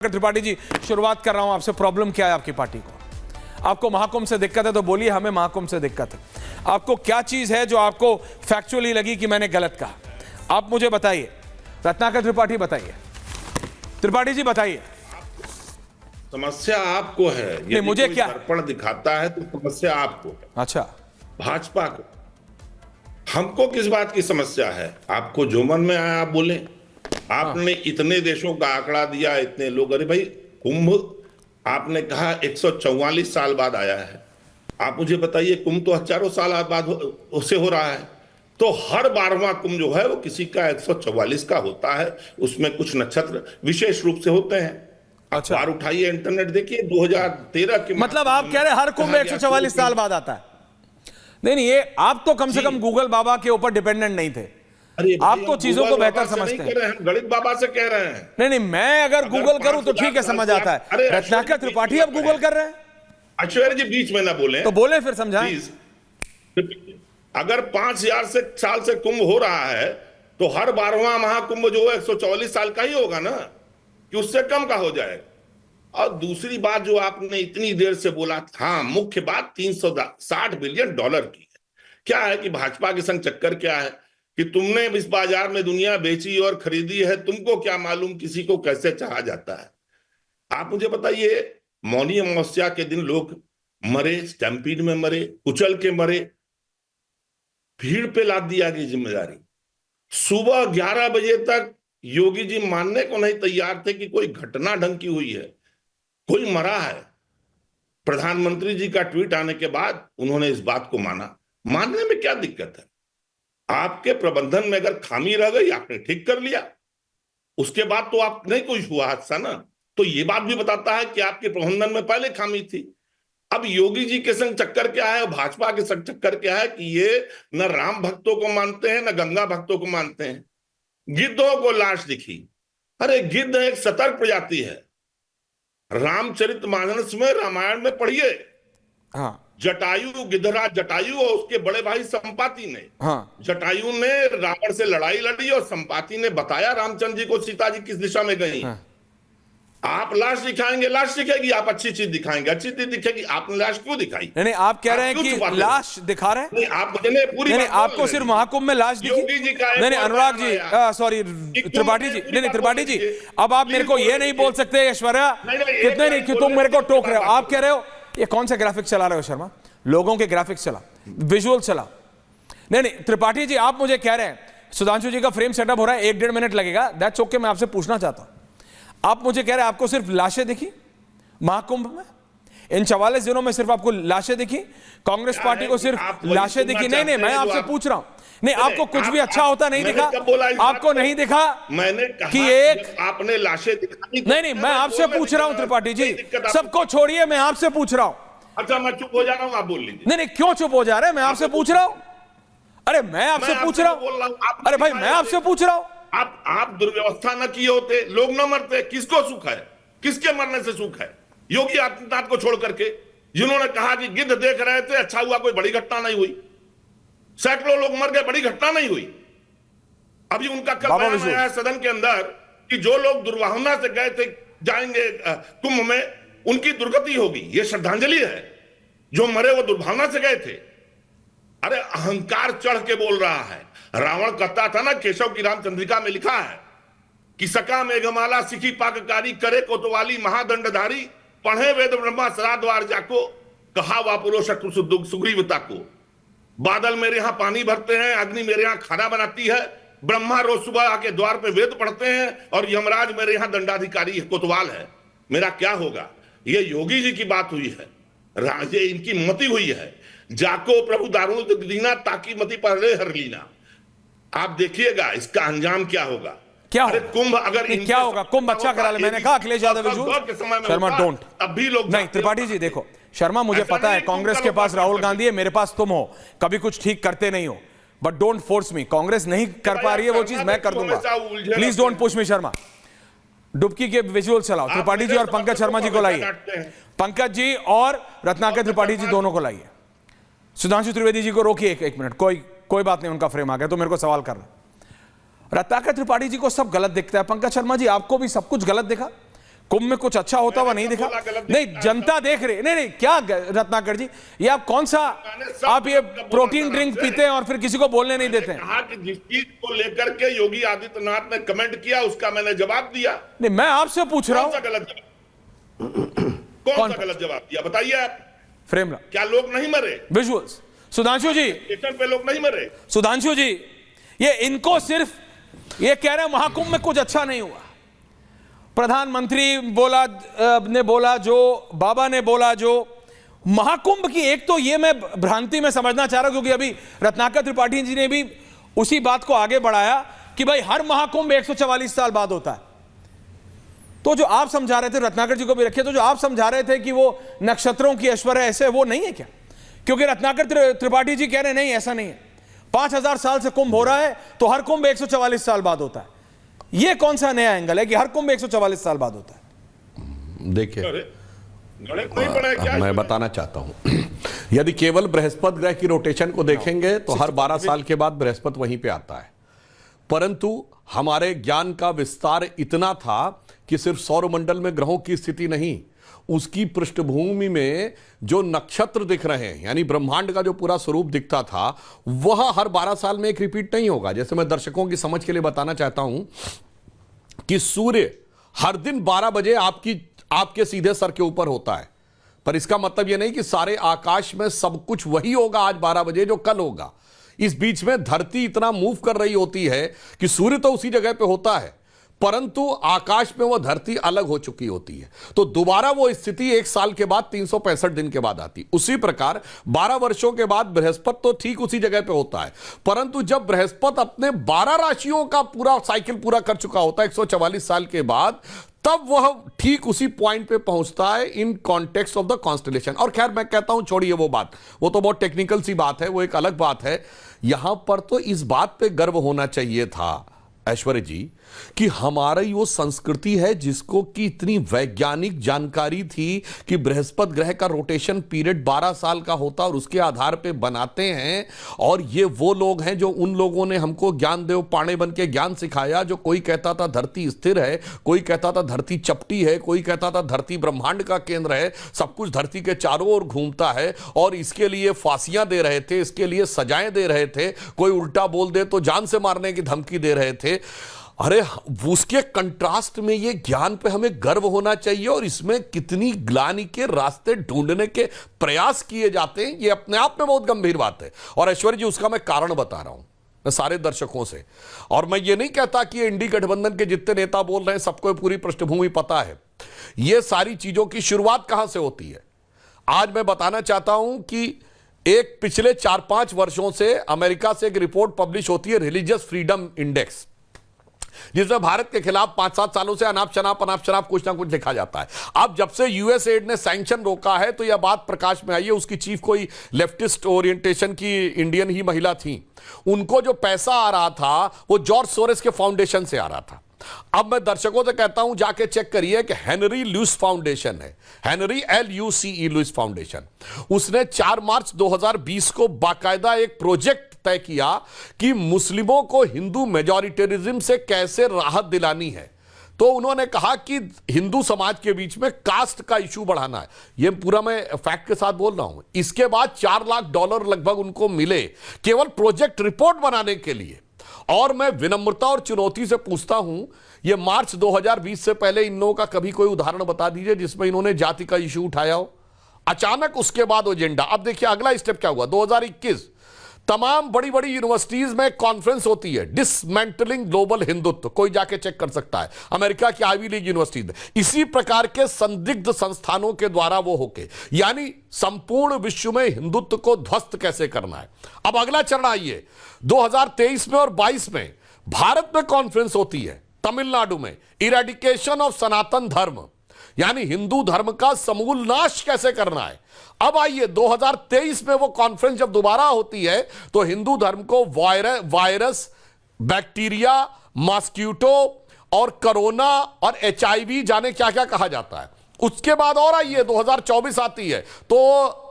त्रिपाठी जी, शुरुआत कर रहा हूं आपसे। प्रॉब्लम क्या है आपकी पार्टी को? आपको महाकुंभ से दिक्कत है तो बोलिए हमें महाकुंभ से दिक्कत है। आपको क्या चीज है जो आपको फैक्चुअली लगी कि मैंने गलत कहा? आप मुझे बताइए। रत्नाकर त्रिपाठी बताइए। त्रिपाठी जी बताइए। समस्या आपको है। नहीं, मुझे क्या दर्पण दिखाता है तो समस्या आपको है। अच्छा, भाजपा को। हमको किस बात की समस्या है? आपको जो मन में आया आप बोले। आपने इतने देशों का आंकड़ा दिया, इतने लोग। अरे भाई, कुंभ आपने कहा 144 साल बाद आया है। आप मुझे बताइए, कुंभ तो हजारों साल बाद उसे हो रहा है। तो हर 12वां कुंभ जो है वो किसी का 144 का होता है। उसमें कुछ नक्षत्र विशेष रूप से होते हैं। अच्छा, अखबार उठाइए, इंटरनेट देखिए। 2013 के मतलब आप कह रहे हैं हर कुंभ 144 साल बाद आता है? नहीं, ये आप तो कम से कम गूगल बाबा के ऊपर डिपेंडेंट नहीं थे। आप तो चीजों को बेहतर समझते हैं। हम गणित बाबा से कह रहे हैं। नहीं, मैं अगर गूगल करूं तो ठीक है, समझ आता है। रत्नाकर त्रिपाठी अब गूगल कर रहे हैं। ऐश्वर्या जी बीच में ना बोले तो बोले फिर समझाएं। अगर 5000 साल से कुंभ हो रहा है तो हर 12वां महाकुंभ जो है 144 साल का ही होगा ना, कि उससे कम का हो जाए। और दूसरी बात जो आपने इतनी देर से बोला, हाँ, मुख्य बात 360 बिलियन डॉलर की है। क्या है कि भाजपा के संग चक्कर क्या है कि तुमने इस बाजार में दुनिया बेची और खरीदी है। तुमको क्या मालूम किसी को कैसे चाहा जाता है? आप मुझे बताइए, मौनी अमावस्या के दिन लोग मरे, स्टैम्पीड में मरे, कुचल के मरे, भीड़ पे लाद दिया गई जिम्मेदारी। सुबह 11 बजे तक योगी जी मानने को नहीं तैयार थे कि कोई घटना ढंग की हुई है, कोई मरा है। प्रधानमंत्री जी का ट्वीट आने के बाद उन्होंने इस बात को माना। मानने में क्या दिक्कत है? आपके प्रबंधन में अगर खामी रह गई, आपने ठीक कर लिया, उसके बाद तो आप नहीं कोई हुआ हादसा ना। तो ये बात भी बताता है कि आपके प्रबंधन में पहले खामी थी। अब योगी जी के संग चक्कर क्या है, भाजपा के संग चक्कर क्या है कि ये न राम भक्तों को मानते हैं न गंगा भक्तों को मानते हैं। गिद्धों को लाश दिखी। अरे, गिद्ध एक सतर्क प्रजाति है। रामचरितमानस में, रामायण में पढ़िए। हाँ, जटायु, गिद्धराज जटायु और उसके बड़े भाई संपाति ने, हाँ, जटायु ने रावण से लड़ाई लड़ी और संपाति ने बताया रामचंद्र जी को सीता जी किस दिशा में गई। हाँ। आप लाश दिखाएंगे, लाश दिखेगी। आप अच्छी चीज दिखाएंगे, अच्छी चीज दिखेगी। आपने लाश क्यों दिखाई? नहीं, आप कह रहे हैं कि लाश दिखा रहे हैं? नहीं, आप पूरी नहीं, आपको सिर्फ महाकुंभ में लाश दिखी? नहीं, अनुराग जी, सॉरी त्रिपाठी जी, नहीं, त्रिपाठी जी, अब आप मेरे को ये नहीं बोल सकते ऐश्वर्या कितने नहीं कि तुम मेरे को टोक रहे हो। आप कह रहे हो ये कौन सा ग्राफिक्स चला रहे हो शर्मा? लोगों के ग्राफिक्स चला, विजुअल चला। नहीं, त्रिपाठी जी, आप मुझे कह रहे हैं सुधांशु जी का फ्रेम सेटअप हो रहा है, 1-1.5 मिनट लगेगा। That's okay. मैं आपसे पूछना चाहता हूं, आप मुझे कह रहे हैं आपको सिर्फ लाशें दिखी महाकुंभ में? इन 44 दिनों में सिर्फ आपको लाशें दिखी? कांग्रेस पार्टी को सिर्फ लाशें दिखी? नहीं, मैं आपसे पूछ रहा हूं। नहीं, आपको कुछ भी अच्छा होता नहीं दिखा? आपको नहीं दिखा मैंने कहा कि एक आपने लाशें दिखाई? नहीं, मैं आपसे पूछ रहा हूं त्रिपाठी जी, सबको छोड़िए, मैं आपसे पूछ रहा हूं। अच्छा, मैं चुप हो जा रहा हूं, आप बोल लीजिए। नहीं, क्यों चुप हो जा रहे हैं? मैं आपसे पूछ रहा हूं। अरे, मैं आपसे पूछ रहा हूं। अरे भाई, मैं आपसे पूछ रहा हूं। आप दुर्व्यवस्था न किए होते, लोग न मरते। किसको सुख है? किसके मरने से सुख है? योगी आदित्यनाथ को छोड़ करके, जिन्होंने कहा कि गिद्ध देख रहे थे, अच्छा हुआ कोई बड़ी घटना नहीं हुई। सैकड़ों लोग मर गए, बड़ी घटना नहीं हुई। अभी उनका कल बयान आया है सदन के अंदर कि जो लोग दुर्भावना से गए थे जाएंगे कुंभ में, उनकी दुर्गति होगी। यह श्रद्धांजलि है। जो मरे वो दुर्भावना से गए थे। अरे, अहंकार चढ़ के बोल रहा है। रावण कहता था ना, केशव की रामचंद्रिका में लिखा है कि सका मेघमाला सिखी पाककारी, करे कोतवाली महादंडधारी, पढ़े वेद ब्रह्मा सदा द्वार जाको, कहा वापुरो शत्रु सुग्रीवता को। बादल मेरे यहां पानी भरते हैं, अग्नि मेरे यहां खाना बनाती है, ब्रह्मा रोज सुबह आके द्वार पे वेद पढ़ते हैं, और यमराज मेरे यहां दंडाधिकारी कोतवाल है। मेरा क्या होगा? ये योगी जी की बात हुई है, राजे इनकी मति हुई है। जाको प्रभु दारुण दीना, ताकि मति पर हर लीना। आप देखिएगा इसका अंजाम क्या होगा। क्या अरे, कुंभ अगर क्या होगा? कुंभ अच्छा करा ले। मैंने कहा अखिलेश यादव शर्मा डोंट। तब भी लोग नहीं, त्रिपाठी जी देखो, शर्मा मुझे पता है कांग्रेस के पास राहुल गांधी है, मेरे पास तुम हो, कभी कुछ ठीक करते नहीं हो, but don't force me. Congress नहीं कर पा रही है वो चीज, मैं कर दूंगा। Please don't push me Sharma. डुबकी के विजुअल चलाओ। त्रिपाठी जी और पंकज शर्मा जी को लाइए। पंकज जी और रत्नाकर त्रिपाठी जी दोनों को लाइए। सुधांशु त्रिवेदी जी को रोकिए एक मिनट। कोई बात नहीं, उनका फ्रेम आ गया तो मेरे को सवाल कर रहा। रत्नाकर त्रिपाठी जी को सब गलत दिखता है, पंकज शर्मा जी आपको भी सब कुछ गलत दिखा? कुंभ में कुछ अच्छा होता हुआ नहीं दिखा। नहीं, जनता देख रही। नहीं, क्या रत्नाकर जी, ये आप कौन सा, आप ये प्रोटीन ड्रिंक पीते हैं और फिर किसी को बोलने नहीं देते हैं। कहा कि जिस चीज को लेकर के योगी आदित्यनाथ ने कमेंट किया उसका मैंने जवाब दिया। नहीं, मैं आपसे पूछ रहा हूं, कौन सा गलत जवाब दिया बताइए आप। फ्रेम ला, क्या लोग नहीं मरे? विजुअल्स। सुधांशु जी, स्टेशन पे लोग नहीं मरे? सुधांशु जी, ये इनको सिर्फ ये कह रहे हैं महाकुंभ में कुछ अच्छा नहीं हुआ। प्रधानमंत्री ने बोला जो, बाबा ने बोला जो, महाकुंभ की एक तो ये मैं भ्रांति में समझना चाह रहा हूं, क्योंकि अभी रत्नाकर त्रिपाठी जी ने भी उसी बात को आगे बढ़ाया कि भाई हर महाकुंभ 144 साल बाद होता है। तो जो आप समझा रहे थे, रत्नाकर जी को भी रखिए, तो जो आप समझा रहे थे कि वो नक्षत्रों की ऐश्वर्य ऐसे, वो नहीं है क्या? क्योंकि रत्नाकर त्रिपाठी जी कह रहे नहीं, ऐसा नहीं है। 5000 साल से कुंभ हो रहा है तो हर कुंभ 144 साल बाद होता है। ये कौन सा नया एंगल है कि हर कुंभ 144 साल बाद होता है? देखिए, मैं बताना चाहता हूं, यदि केवल बृहस्पति ग्रह की रोटेशन को देखेंगे तो हर 12 साल के बाद बृहस्पति वहीं पे आता है। परंतु हमारे ज्ञान का विस्तार इतना था कि सिर्फ सौरमंडल में ग्रहों की स्थिति नहीं, उसकी पृष्ठभूमि में जो नक्षत्र दिख रहे हैं, यानी ब्रह्मांड का जो पूरा स्वरूप दिखता था, वह हर 12 साल में एक रिपीट नहीं होगा। जैसे मैं दर्शकों की समझ के लिए बताना चाहता हूं कि सूर्य हर दिन 12 बजे आपके सीधे सर के ऊपर होता है, पर इसका मतलब यह नहीं कि सारे आकाश में सब कुछ वही होगा आज 12 बजे जो कल होगा। इस बीच में धरती इतना मूव कर रही होती है कि सूर्य तो उसी जगह पे होता है, परंतु आकाश में वह धरती अलग हो चुकी होती है। तो दोबारा वो स्थिति 1 साल के बाद 365 दिन के बाद आती। उसी प्रकार 12 वर्षों के बाद बृहस्पति तो ठीक उसी जगह पे होता है, परंतु जब बृहस्पति अपने 12 राशियों का पूरा साइकिल पूरा कर चुका होता है 144 साल के बाद, तब वह ठीक उसी पॉइंट पे पहुंचता है in context of the constellation. और खैर मैं कहता हूं छोड़िए वो बात, वो तो बहुत टेक्निकल सी बात है, वो एक अलग बात है। यहां पर तो इस बात पे गर्व होना चाहिए था ऐश्वर्य जी कि हमारी वो संस्कृति है जिसको कि इतनी वैज्ञानिक जानकारी थी कि बृहस्पति ग्रह का रोटेशन पीरियड 12 साल का होता और उसके आधार पे बनाते हैं। और ये वो लोग हैं जो उन लोगों ने हमको ज्ञानदेव पाणे बन के ज्ञान सिखाया, जो कोई कहता था धरती स्थिर है, कोई कहता था धरती चपटी है, कोई कहता था धरती ब्रह्मांड का केंद्र है, सब कुछ धरती के चारों ओर घूमता है, और इसके लिए फांसियां दे रहे थे, इसके लिए सजाएं दे रहे थे, कोई उल्टा बोल दे तो जान से मारने की धमकी दे रहे थे। अरे उसके कंट्रास्ट में ये ज्ञान पे हमें गर्व होना चाहिए, और इसमें कितनी ग्लानि के रास्ते ढूंढने के प्रयास किए जाते हैं, ये अपने आप में बहुत गंभीर बात है। और ऐश्वर्य जी उसका मैं कारण बता रहा हूं मैं सारे दर्शकों से, और मैं ये नहीं कहता कि इंडी गठबंधन के जितने नेता बोल रहे हैं सबको पूरी पृष्ठभूमि पता है। ये सारी चीजों की शुरुआत कहां से होती है आज मैं बताना चाहता हूं कि एक पिछले 4-5 वर्षों से अमेरिका से एक रिपोर्ट पब्लिश होती है, रिलीजियस फ्रीडम इंडेक्स, जिसमें भारत के खिलाफ 5-7 सालों से अनाप शनाप कुछ ना कुछ लिखा जाता है। अब जब से यूएसएड ने सैंक्शन रोका है तो यह बात प्रकाश में आई है। उसकी चीफ कोई लेफ्टिस्ट ओरिएंटेशन की इंडियन ही महिला थी, उनको जो पैसा आ रहा था वो जॉर्ज सोरेस के फाउंडेशन से आ रहा था। अब मैं दर्शकों से कहता हूं जाके चेक करिए कि हेनरी लुइस फाउंडेशन है, हेनरी LUCE लुइस फाउंडेशन, उसने 4 मार्च 2020 को बाकायदा एक प्रोजेक्ट तय किया कि मुस्लिमों को हिंदू मेजॉरिटेरिज्म से कैसे राहत दिलानी है। तो उन्होंने कहा कि हिंदू समाज के बीच में कास्ट का इशू बढ़ाना है। यह पूरा मैं फैक्ट के साथ बोल रहा हूं। इसके बाद $4 लाख लगभग उनको मिले केवल प्रोजेक्ट रिपोर्ट बनाने के लिए। और मैं विनम्रता और चुनौती से पूछता हूं, यह मार्च 2020 से पहले इन लोगों का कभी कोई उदाहरण बता दीजिए जिसमें इन्होंने जाति का इशू उठाया हो। अचानक उसके बाद एजेंडा। अब देखिए अगला स्टेप क्या हुआ। 2021 तमाम बड़ी बड़ी यूनिवर्सिटीज में कॉन्फ्रेंस होती है, डिसमेंटलिंग ग्लोबल हिंदुत्व, कोई जाके चेक कर सकता है, अमेरिका की आईवी लीग यूनिवर्सिटीज में। इसी प्रकार के संदिग्ध संस्थानों के द्वारा वो होके, यानी संपूर्ण विश्व में हिंदुत्व को ध्वस्त कैसे करना है। अब अगला चरण आइए, 2023 में और 22 में भारत में कॉन्फ्रेंस होती है तमिलनाडु में, इरेडिकेशन ऑफ सनातन धर्म, यानी हिंदू धर्म का समूल नाश कैसे करना है। अब आइए 2023 में वो कॉन्फ्रेंस जब दोबारा होती है तो हिंदू धर्म को वायरस, बैक्टीरिया, मॉस्किटो और कोरोना और HIV जाने क्या क्या कहा जाता है, उसके बाद और आइए 2024 आती है तो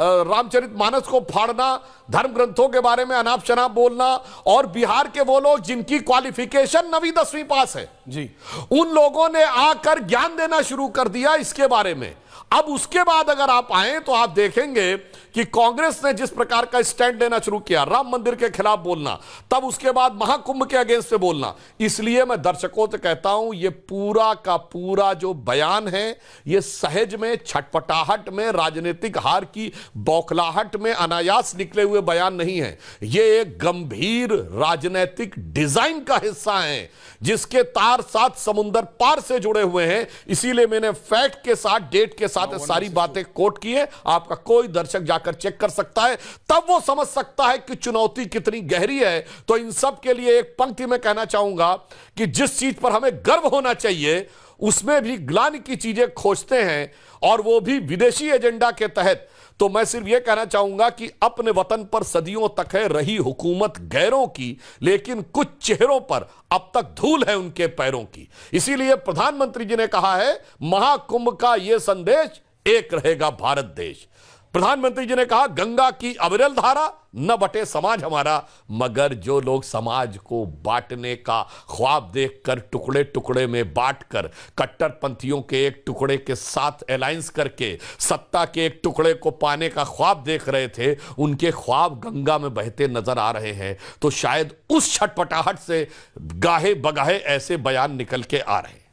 रामचरितमानस को फाड़ना, धर्म ग्रंथों के बारे में अनाप शनाप बोलना, और बिहार के वो लोग जिनकी क्वालिफिकेशन 9वीं 10वीं पास है जी, उन लोगों ने आकर ज्ञान देना शुरू कर दिया इसके बारे में। अब उसके बाद अगर आप आए तो आप देखेंगे कि कांग्रेस ने जिस प्रकार का स्टैंड लेना शुरू किया, राम मंदिर के खिलाफ बोलना, तब उसके बाद महाकुंभ के अगेंस्ट से बोलना। इसलिए मैं दर्शकों से कहता हूं ये पूरा का पूरा जो बयान है ये सहज में, छटपटाहट में, राजनीतिक हार की बौखलाहट में अनायास निकले हुए बयान नहीं है। ये एक गंभीर राजनीतिक डिजाइन का हिस्सा है जिसके तार साथ समुंदर पार से जुड़े हुए हैं। इसीलिए मैंने फैक्ट के साथ, डेट के साथ सारी बातें कोट की है। आपका कोई दर्शक जाकर चेक कर सकता है, तब वो समझ सकता है कि चुनौती कितनी गहरी है। तो इन सब के लिए एक पंक्ति में कहना चाहूंगा कि जिस चीज पर हमें गर्व होना चाहिए उसमें भी ग्लानि की चीजें खोजते हैं, और वो भी विदेशी एजेंडा के तहत। तो मैं सिर्फ यह कहना चाहूंगा कि अपने वतन पर सदियों तक है रही हुकूमत गैरों की, लेकिन कुछ चेहरों पर अब तक धूल है उनके पैरों की। इसीलिए प्रधानमंत्री जी ने कहा है महाकुंभ का यह संदेश, एक रहेगा भारत देश। प्रधानमंत्री जी ने कहा गंगा की अविरल धारा न बटे समाज हमारा, मगर जो लोग समाज को बांटने का ख्वाब देखकर, टुकड़े टुकड़े में बांटकर, कट्टरपंथियों के एक टुकड़े के साथ अलायंस करके सत्ता के एक टुकड़े को पाने का ख्वाब देख रहे थे, उनके ख्वाब गंगा में बहते नजर आ रहे हैं। तो शायद उस छटपटाहट से गाहे बगाहे ऐसे बयान निकल के आ रहे हैं।